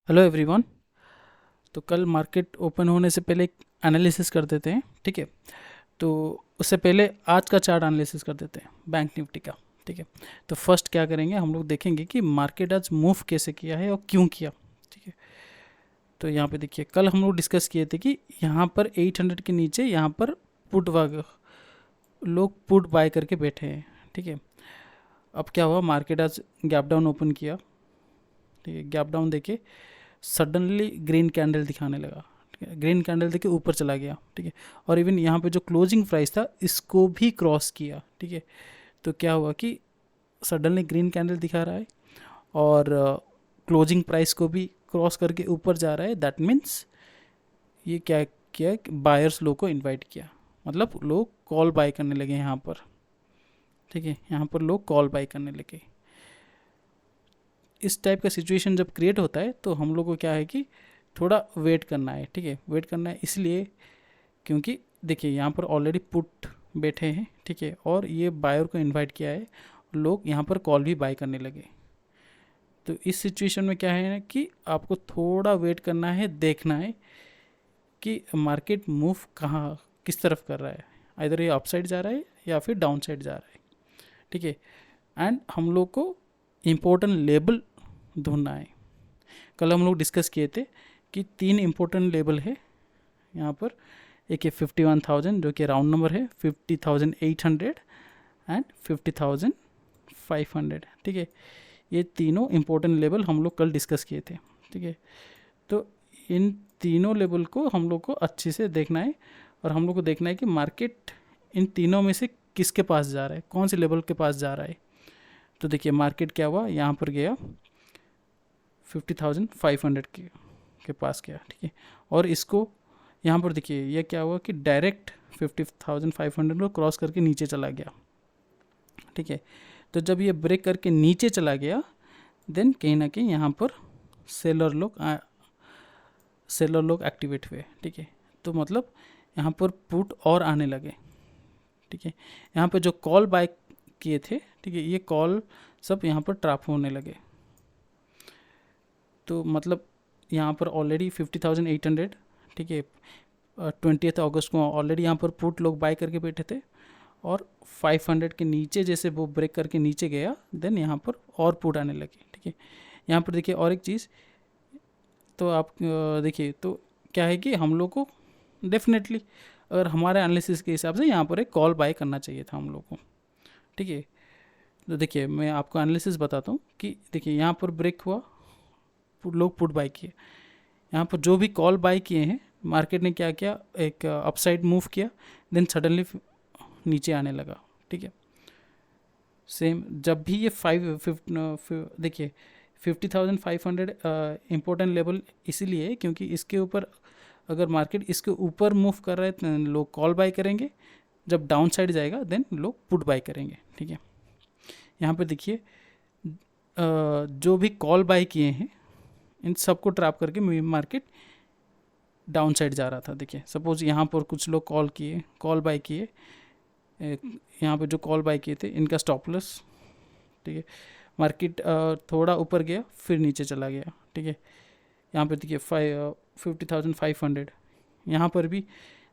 Hello everyone. तो कल market open होने से पहले एक एनालिसिस कर देते हैं, ठीक है। तो उससे पहले आज का चार्ट एनालिसिस कर देते हैं बैंक निफ्टी का, ठीक है। तो फर्स्ट क्या करेंगे, हम लोग देखेंगे कि मार्केट आज मूव कैसे किया है और क्यों किया, ठीक है। तो यहाँ पे देखिए, कल हम लोग डिस्कस किए थे कि यहाँ पर 800 के नीचे यहाँ पर पुट वाग लोग पुट बाय करके बैठे हैं, ठीक है। अब क्या हुआ, मार्केट आज गैप डाउन ओपन किया, ठीक है। गैप डाउन देके सडनली ग्रीन कैंडल दिखाने लगा, ठीक है। ग्रीन कैंडल देके ऊपर चला गया, ठीक है। और इवन यहाँ पे जो क्लोजिंग प्राइस था इसको भी क्रॉस किया, ठीक है। तो क्या हुआ कि सडनली ग्रीन कैंडल दिखा रहा है और क्लोजिंग प्राइस को भी क्रॉस करके ऊपर जा रहा है। दैट मीन्स ये क्या किया, बायर्स लोग को इनवाइट किया, मतलब लोग कॉल बाय करने लगे यहाँ पर, ठीक है। यहाँ पर लोग कॉल बाय करने लगे। इस टाइप का सिचुएशन जब क्रिएट होता है तो हम लोग को क्या है कि थोड़ा वेट करना है, ठीक है। वेट करना है इसलिए क्योंकि देखिए यहाँ पर ऑलरेडी पुट बैठे हैं, ठीक है। और ये बायर को इनवाइट किया है, लोग यहाँ पर कॉल भी बाय करने लगे। तो इस सिचुएशन में क्या है ना कि आपको थोड़ा वेट करना है, देखना है कि मार्केट मूव कहाँ किस तरफ कर रहा है, इधर ये अपसाइड जा रहा है या फिर डाउन साइड जा रहा है, ठीक है। एंड हम लोग को इम्पोर्टेंट लेवल ढूंढना है। कल हम लोग डिस्कस किए थे कि 3 इम्पोर्टेंट लेवल है यहाँ पर। एक है 51,000 जो कि राउंड नंबर है, 50,800 एंड 50,500, ठीक है। ये तीनों इम्पोर्टेंट लेवल हम लोग कल डिस्कस किए थे, ठीक है। तो इन तीनों लेवल को हम लोग को अच्छे से देखना है और हम लोग को देखना है कि मार्केट इन तीनों में से किसके पास जा रहा है, कौन से लेवल के पास जा रहा है। तो देखिए मार्केट क्या हुआ, यहाँ पर गया 50,500 के पास गया, ठीक है। और इसको यहाँ पर देखिए ये क्या हुआ कि डायरेक्ट 50,500 को क्रॉस करके नीचे चला गया, ठीक है। तो जब ये ब्रेक करके नीचे चला गया देन कहीं ना कहीं यहाँ पर सेलर लोग एक्टिवेट हुए, ठीक है। तो मतलब यहाँ पर पुट और आने लगे, ठीक है। यहाँ पर जो कॉल बाय किए थे, ठीक है, ये कॉल सब यहाँ पर ट्रैप होने लगे। तो मतलब यहाँ पर ऑलरेडी 50,800, ठीक है, 20 अगस्त को ऑलरेडी यहाँ पर पुट लोग बाय करके बैठे थे और 500 के नीचे जैसे वो ब्रेक करके नीचे गया देन यहाँ पर और पुट आने लगे, ठीक है। यहाँ पर देखिए और एक चीज़, तो आप देखिए तो क्या है कि हम लोग को डेफिनेटली अगर हमारे एनालिसिस के हिसाब से यहाँ पर एक कॉल बाय करना चाहिए था हम लोग को, ठीक है। तो देखिए मैं आपको एनालिसिस बताता हूँ कि देखिए यहाँ पर ब्रेक हुआ, लोग पुट बाय किए। यहाँ पर जो भी कॉल बाय किए हैं मार्केट ने क्या किया, एक अपसाइड मूव किया देन सडनली नीचे आने लगा, ठीक है। सेम जब भी ये देखिए 50,500 इम्पोर्टेंट लेवल इसीलिए है क्योंकि इसके ऊपर अगर मार्केट इसके ऊपर मूव कर रहा है तो लोग कॉल बाय करेंगे, जब डाउन साइड जाएगा देन लोग पुट बाय करेंगे, ठीक है। यहाँ पर देखिए जो भी कॉल बाय किए हैं इन सबको ट्रैप करके मार्केट डाउन साइड जा रहा था। देखिए सपोज यहाँ पर कुछ लोग कॉल बाय किए, यहाँ पे जो कॉल बाय किए थे इनका स्टॉप लॉस, ठीक है। मार्केट थोड़ा ऊपर गया फिर नीचे चला गया, ठीक है। यहाँ पे देखिए 50,500, यहाँ पर भी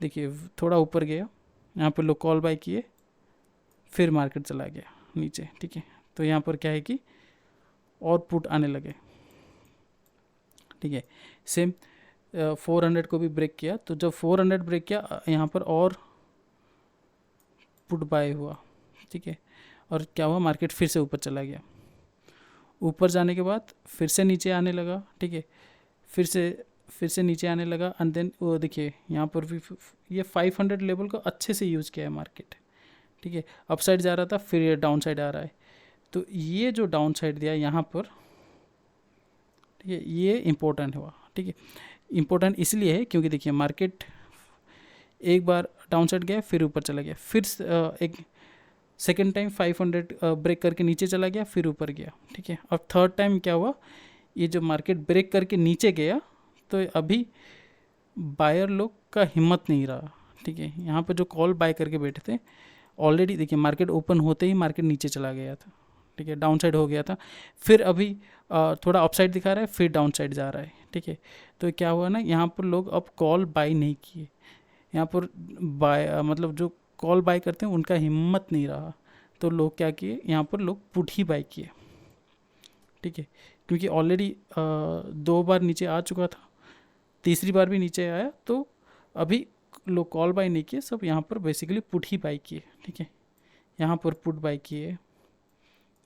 देखिए थोड़ा ऊपर गया, यहाँ पर लोग कॉल बाय किए फिर मार्केट चला गया नीचे, ठीक है। तो यहाँ पर क्या है कि और पुट आने लगे, ठीक है। सेम 400 को भी ब्रेक किया, तो जब 400 ब्रेक किया यहाँ पर और पुट बाय हुआ, ठीक है। और क्या हुआ, मार्केट फिर से ऊपर चला गया, ऊपर जाने के बाद फिर से नीचे आने लगा, ठीक है। फिर से नीचे आने लगा एंड देन वो देखिए यहाँ पर भी ये 500 लेवल को अच्छे से यूज़ किया है मार्केट, ठीक है। अप साइड जा रहा था फिर ये डाउन साइड आ रहा है, तो ये जो डाउन साइड दिया यहाँ पर, ठीक है, ये इम्पोर्टेंट हुआ, ठीक है। इम्पोर्टेंट इसलिए है क्योंकि देखिए मार्केट एक बार डाउन साइड गया फिर ऊपर चला गया, फिर एक सेकेंड टाइम 500 ब्रेक करके नीचे चला गया फिर ऊपर गया, ठीक है। और थर्ड टाइम क्या हुआ, ये जो मार्केट ब्रेक करके नीचे गया तो अभी बायर लोग का हिम्मत नहीं रहा, ठीक है। यहाँ पर जो कॉल बाय करके बैठे थे ऑलरेडी देखिए मार्केट ओपन होते ही मार्केट नीचे चला गया था, ठीक है, डाउन साइड हो गया था, फिर अभी थोड़ा अप साइड दिखा रहा है, फिर डाउन साइड जा रहा है, ठीक है। तो क्या हुआ ना, यहाँ पर लोग अब कॉल बाई नहीं किए, यहाँ पर बाय मतलब जो कॉल बाय करते हैं उनका हिम्मत नहीं रहा, तो लोग क्या किए, यहाँ पर लोग पुट ही बाय किए, ठीक है, क्योंकि ऑलरेडी 2 बार नीचे आ चुका था, तीसरी बार भी नीचे आया, तो अभी लोग कॉल बाय नहीं किए, सब यहाँ पर बेसिकली पुट ही बाय किए, ठीक है। यहाँ पर पुट बाय किए,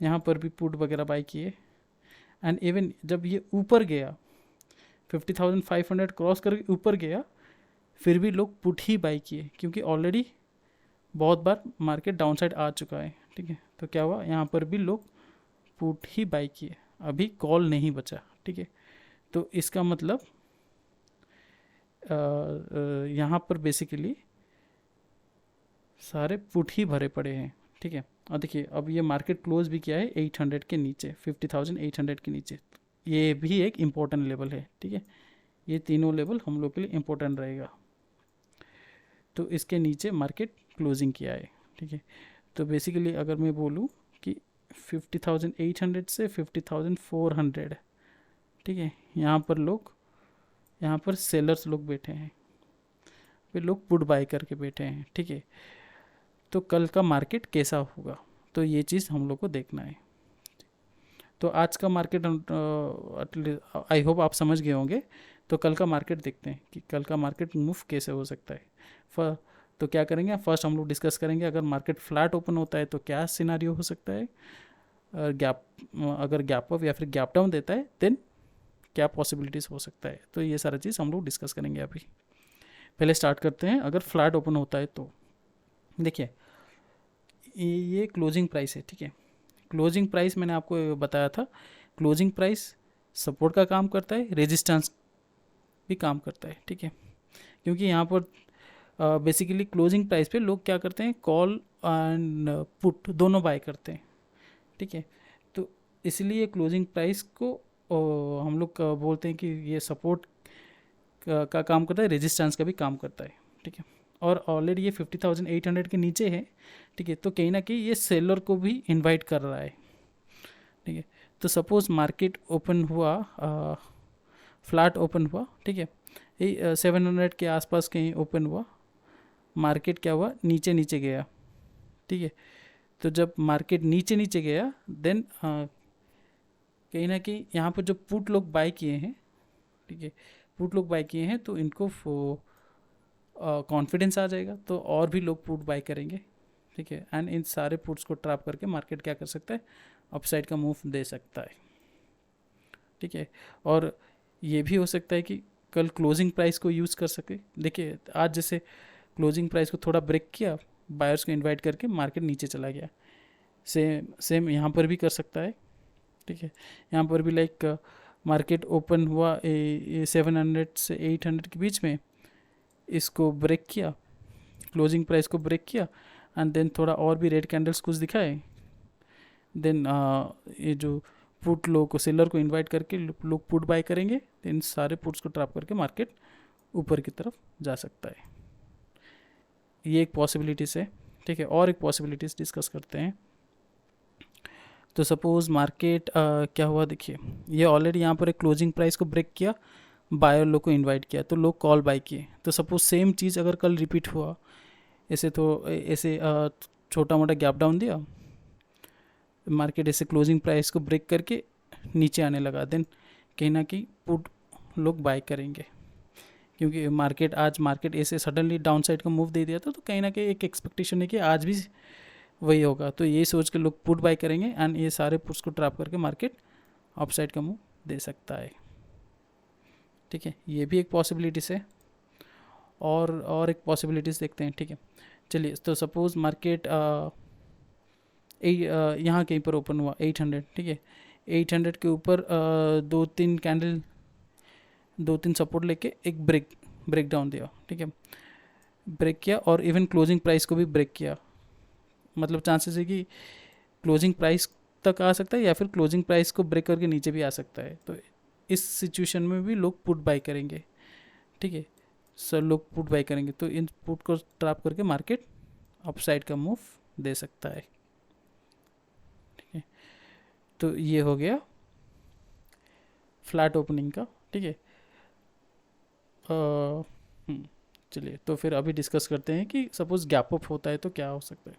यहाँ पर भी पुट वगैरह बाय किए, एंड इवन जब ये ऊपर गया 50,500 क्रॉस करके ऊपर गया, फिर भी लोग पुट ही बाय किए, क्योंकि ऑलरेडी बहुत बार मार्केट डाउन साइड आ चुका है, ठीक है। तो क्या हुआ, यहाँ पर भी लोग पुट ही बाय किए, अभी कॉल नहीं बचा, ठीक है। तो इसका मतलब यहाँ पर बेसिकली सारे पुट ही भरे पड़े हैं, ठीक है। और देखिए अब ये मार्केट क्लोज भी किया है 800 के नीचे, 50,800 के नीचे, ये भी एक इम्पोर्टेंट लेवल है, ठीक है। ये तीनों लेवल हम लोग के लिए इम्पोर्टेंट रहेगा। तो इसके नीचे मार्केट क्लोजिंग किया है, ठीक है। तो बेसिकली अगर मैं बोलूँ कि 50,800 से 50,400, ठीक है, यहाँ पर सेलर्स लोग बैठे हैं, फिर लोग पुट बाय करके बैठे हैं, ठीक है। तो कल का मार्केट कैसा होगा, तो ये चीज़ हम लोग को देखना है। तो आज का मार्केट आई होप आप समझ गए होंगे। तो कल का मार्केट देखते हैं कि कल का मार्केट मूव कैसे हो सकता है। तो क्या करेंगे, फर्स्ट हम लोग डिस्कस करेंगे अगर मार्केट फ्लैट ओपन होता है तो क्या सिनारियो हो सकता है, अगर गैप अप या फिर गैप डाउन देता है देन क्या पॉसिबिलिटीज़ हो सकता है। तो ये सारा चीज़ हम लोग डिस्कस करेंगे अभी। पहले स्टार्ट करते हैं अगर फ्लैट ओपन होता है तो। देखिए ये क्लोजिंग प्राइस है, ठीक है। क्लोजिंग प्राइस मैंने आपको बताया था, क्लोजिंग प्राइस सपोर्ट का काम करता है, रेजिस्टेंस भी काम करता है, ठीक है। क्योंकि यहाँ पर बेसिकली क्लोजिंग प्राइस पे लोग क्या करते हैं, कॉल एंड पुट दोनों बाय करते हैं, ठीक है। तो इसलिए क्लोजिंग प्राइस को हम लोग बोलते हैं कि ये सपोर्ट का काम करता है, रेजिस्टेंस का भी काम करता है, ठीक है। और ऑलरेडी ये 50,800 के नीचे है, ठीक है। तो कहीं ना कहीं ये सेलर को भी इनवाइट कर रहा है, ठीक है। तो सपोज़ मार्केट ओपन हुआ, फ्लैट ओपन हुआ, ठीक है, ये 700 के आसपास कहीं ओपन हुआ, मार्केट क्या हुआ, नीचे नीचे गया, ठीक है। तो जब मार्केट नीचे नीचे गया देन कहीं ना कहीं यहाँ पर जो पुट लोग बाय किए हैं, ठीक है, पुट लोग बाय किए हैं तो इनको कॉन्फिडेंस आ जाएगा, तो और भी लोग पुट बाय करेंगे, ठीक है। एंड इन सारे पुट्स को ट्रैप करके मार्केट क्या कर सकता है, अपसाइड का मूव दे सकता है, ठीक है। और ये भी हो सकता है कि कल क्लोजिंग प्राइस को यूज़ कर सके। देखिए आज जैसे क्लोजिंग प्राइस को थोड़ा ब्रेक किया, बायर्स को इनवाइट करके मार्केट नीचे चला गया, सेम यहाँ पर भी कर सकता है, ठीक है। यहाँ पर भी लाइक मार्केट ओपन हुआ 700 से 800 के बीच में, इसको ब्रेक किया, क्लोजिंग प्राइस को ब्रेक किया, एंड देन थोड़ा और भी रेड कैंडल्स कुछ दिखाए, देन ये जो पुट लोग को, सेलर को इनवाइट करके लोग पुट बाय करेंगे, देन सारे पुट्स को ट्रैप करके मार्केट ऊपर की तरफ जा सकता है। ये एक पॉसिबिलिटीज़ है, ठीक है। और एक पॉसिबिलिटीज़ डिस्कस करते हैं। तो सपोज़ मार्केट क्या हुआ, देखिए ये ऑलरेडी यहाँ पर एक क्लोजिंग प्राइस को ब्रेक किया, बायर लोग को इनवाइट किया, तो लोग कॉल बाय किए। तो सपोज सेम चीज़ अगर कल रिपीट हुआ, ऐसे छोटा मोटा गैप डाउन दिया, मार्केट ऐसे क्लोजिंग प्राइस को ब्रेक करके नीचे आने लगा, देन कहीं ना कहीं पुट लोग बाय करेंगे, क्योंकि मार्केट ऐसे सडनली डाउन साइड का मूव दे दिया था, तो कहीं ना कहीं एक एक्सपेक्टेशन है कि आज भी वही होगा, तो ये सोच के लोग पुट बाय करेंगे एंड ये सारे पुट्स को ट्रैप करके मार्केट अपसाइड का मूव दे सकता है, ठीक है। ये भी एक पॉसिबिलिटीज़ है। और एक पॉसिबिलिटीज़ देखते हैं, ठीक है। चलिए, तो सपोज़ मार्केट यहाँ कहीं पर ओपन हुआ 800, ठीक है। 800 के ऊपर 2-3 सपोर्ट लेके एक ब्रेक डाउन दिया, ठीक है, ब्रेक किया, और इवन क्लोजिंग प्राइस को भी ब्रेक किया। मतलब चांसेस है कि क्लोजिंग प्राइस तक आ सकता है या फिर क्लोजिंग प्राइस को ब्रेक करके नीचे भी आ सकता है। तो इस सिचुएशन में भी लोग पुट बाय करेंगे, ठीक है। सर लोग पुट बाय करेंगे, तो इन पुट को ट्रैप करके मार्केट अपसाइड का मूव दे सकता है, ठीक है। तो ये हो गया फ्लैट ओपनिंग का, ठीक है। चलिए तो फिर अभी डिस्कस करते हैं कि सपोज़ गैप अप होता है तो क्या हो सकता है।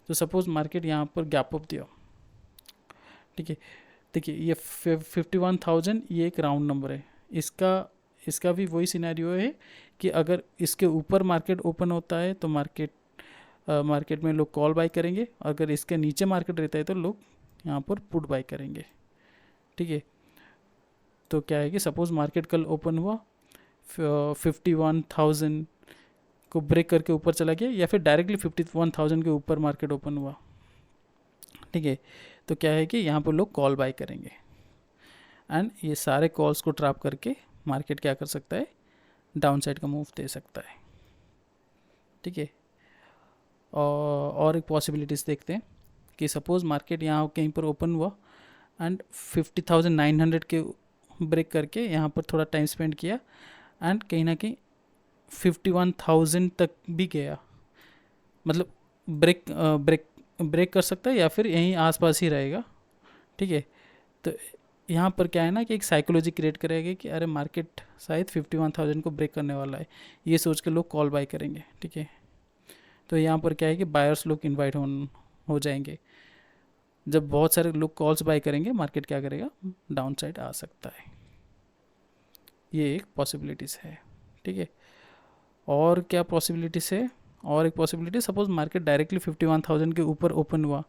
तो सपोज़ मार्केट यहाँ पर गैप अप दिया, ठीक है। देखिए ये 51,000 ये एक राउंड नंबर है, इसका इसका भी वही सिनेरियो है कि अगर इसके ऊपर मार्केट ओपन होता है तो मार्केट में लोग कॉल बाय करेंगे, अगर इसके नीचे मार्केट रहता है तो लोग यहाँ पर पुट बाय करेंगे, ठीक है। तो क्या है कि सपोज़ मार्केट कल ओपन हुआ 51,000 को ब्रेक करके ऊपर चला गया, या फिर डायरेक्टली 51,000 के ऊपर मार्केट ओपन हुआ, ठीक है। तो क्या है कि यहाँ पर लोग कॉल बाय करेंगे एंड ये सारे कॉल्स को ट्रैप करके मार्केट क्या कर सकता है, डाउन साइड का मूव दे सकता है, ठीक है। और एक पॉसिबिलिटीज़ देखते हैं कि सपोज़ मार्केट यहाँ कहीं पर ओपन हुआ एंड 50,900 के ब्रेक करके यहाँ पर थोड़ा टाइम स्पेंड किया एंड कहीं ना कहीं 51,000 तक भी गया, मतलब ब्रेक कर सकता है या फिर यहीं आसपास ही रहेगा, ठीक है। तो यहाँ पर क्या है ना कि एक साइकोलॉजी क्रिएट करेगा कि अरे मार्केट शायद 51,000 को ब्रेक करने वाला है, ये सोच के लोग कॉल बाय करेंगे, ठीक है। तो यहाँ पर क्या है कि बायर्स लोग इन्वाइट हो जाएंगे। जब बहुत सारे लोग कॉल्स बाय करेंगे मार्केट क्या करेगा, डाउन साइड आ सकता है। ये एक पॉसिबिलिटीज़ है, ठीक है। और क्या पॉसिबिलिटीज़ है, और एक पॉसिबिलिटी सपोज मार्केट डायरेक्टली 51,000 के ऊपर ओपन हुआ,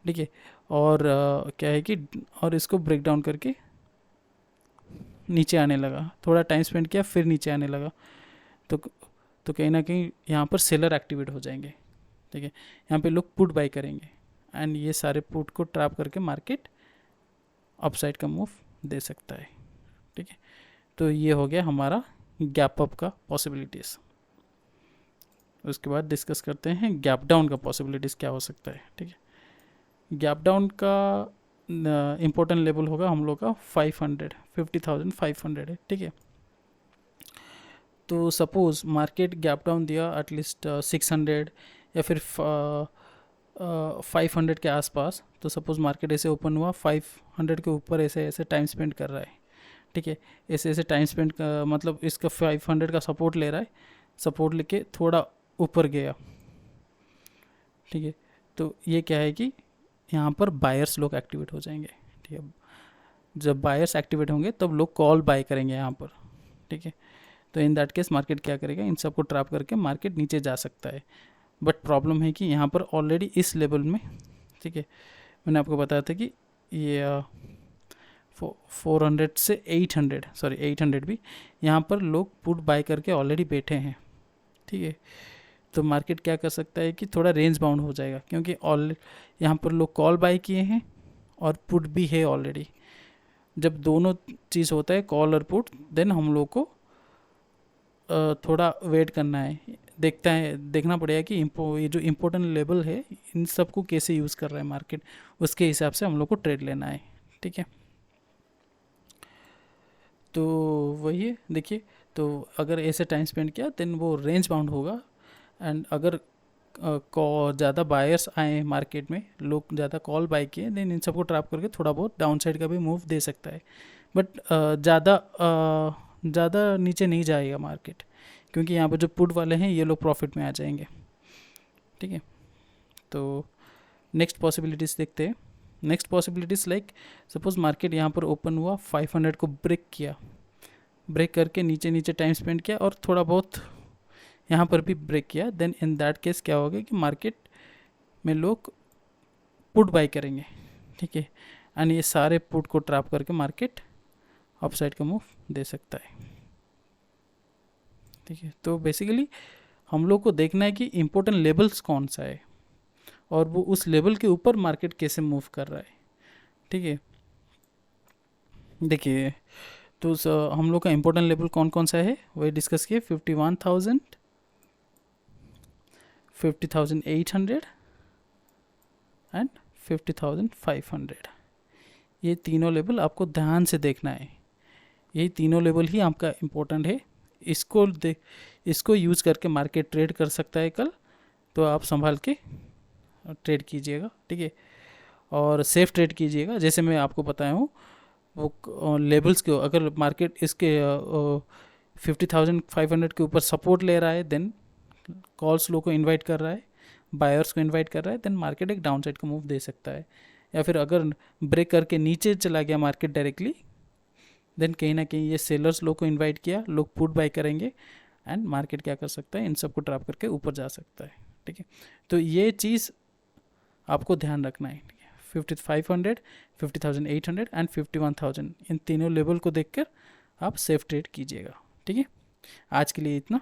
ठीक है। और क्या है कि और इसको ब्रेक डाउन करके नीचे आने लगा, थोड़ा टाइम स्पेंड किया फिर नीचे आने लगा, तो कहीं ना कहीं यहाँ पर सेलर एक्टिवेट हो जाएंगे, ठीक है। यहाँ पे लोग पुट बाय करेंगे एंड ये सारे पुट को ट्रैप करके मार्केट अपसाइड का मूव दे सकता है, ठीक है। तो ये हो गया हमारा गैप अप का पॉसिबिलिटीज़। उसके बाद डिस्कस करते हैं गैप डाउन का पॉसिबिलिटीज़ क्या हो सकता है, ठीक है। गैप डाउन का इम्पोर्टेंट लेवल होगा हम लोग का 50,500 है, ठीक है। तो सपोज़ मार्केट गैप डाउन दिया एटलीस्ट 600 या फिर 500 के आसपास, तो सपोज़ मार्केट ऐसे ओपन हुआ 500 के ऊपर ऐसे ऐसे टाइम स्पेंड कर रहा है, ठीक है। ऐसे ऐसे टाइम स्पेंड मतलब इसका 500 का सपोर्ट ले रहा है, सपोर्ट लेके थोड़ा ऊपर गया, ठीक है। तो ये क्या है कि यहाँ पर बायर्स लोग एक्टिवेट हो जाएंगे, ठीक है। जब बायर्स एक्टिवेट होंगे तब लोग कॉल बाय करेंगे यहाँ पर, ठीक है। तो इन दैट केस मार्केट क्या करेगा, इन सबको ट्रैप करके मार्केट नीचे जा सकता है। बट प्रॉब्लम है कि यहाँ पर ऑलरेडी इस लेवल में, ठीक है, मैंने आपको बताया था कि ये 400 से 800 भी यहाँ पर लोग पुट बाय करके ऑलरेडी बैठे हैं, ठीक है। तो मार्केट क्या कर सकता है कि थोड़ा रेंज बाउंड हो जाएगा, क्योंकि यहाँ पर लोग कॉल बाय किए हैं और पुट भी है ऑलरेडी। जब दोनों चीज़ होता है कॉल और पुट, देन हम लोग को थोड़ा वेट करना है, देखना पड़ेगा कि ये जो इम्पोर्टेंट लेवल है इन सबको कैसे यूज़ कर रहा है मार्केट, उसके हिसाब से हम लोग को ट्रेड लेना है, ठीक है। तो वही है, देखिए, तो अगर ऐसे टाइम स्पेंड किया देन वो रेंज बाउंड होगा एंड अगर ज़्यादा बायर्स आए मार्केट में, लोग ज़्यादा कॉल बाय किए, देन इन सबको ट्रैप करके थोड़ा बहुत डाउन साइड का भी मूव दे सकता है। बट ज़्यादा नीचे नहीं जाएगा मार्केट, क्योंकि यहाँ पर जो पुट वाले हैं ये लोग प्रॉफिट में आ जाएंगे, ठीक है। तो नेक्स्ट पॉसिबिलिटीज़ देखते हैं। Next possibilities like suppose market यहाँ पर ओपन हुआ 500 को ब्रेक करके नीचे टाइम स्पेंड किया और थोड़ा बहुत यहाँ पर भी ब्रेक किया, देन इन दैट केस क्या होगा कि मार्केट में लोग पुट बाय करेंगे, ठीक है। एंड ये सारे पुट को ट्रैप करके मार्केट अपसाइड का मूव दे सकता है, ठीक है। तो बेसिकली हम लोग को देखना है कि इम्पोर्टेंट लेवल्स कौन सा है और वो उस लेवल के ऊपर मार्केट कैसे मूव कर रहा है, ठीक है। देखिए, तो हम लोग का इम्पोर्टेंट लेवल कौन कौन सा है वही डिस्कस किए, 51,000, 50,800 एंड 50,500। ये तीनों लेवल आपको ध्यान से देखना है, यही तीनों लेवल ही आपका इम्पोर्टेंट है। इसको यूज़ करके मार्केट ट्रेड कर सकता है कल, तो आप संभाल के ट्रेड कीजिएगा, ठीक है। और सेफ ट्रेड कीजिएगा। जैसे मैं आपको बताया हूँ वो लेवल्स के, अगर मार्केट इसके 50,500 के ऊपर सपोर्ट ले रहा है, देन कॉल्स लो को इनवाइट कर रहा है, बायर्स को इनवाइट कर रहा है, देन मार्केट एक डाउन साइड का मूव दे सकता है। या फिर अगर ब्रेक करके नीचे चला गया मार्केट डायरेक्टली, देन कहीं ना कहीं ये सेलर्स लोग को इनवाइट किया, लोग पुट बाय करेंगे एंड मार्केट क्या कर सकता है, इन सबको ट्रैप करके ऊपर जा सकता है। ठीक है, तो ये चीज़ आपको ध्यान रखना है। 5500, 50,800 एंड 51,000, इन तीनों लेवल को देखकर आप सेफ ट्रेड कीजिएगा। ठीक है, आज के लिए इतना,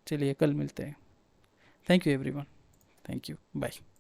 चलिए कल मिलते हैं। Thank you everyone, thank you, bye.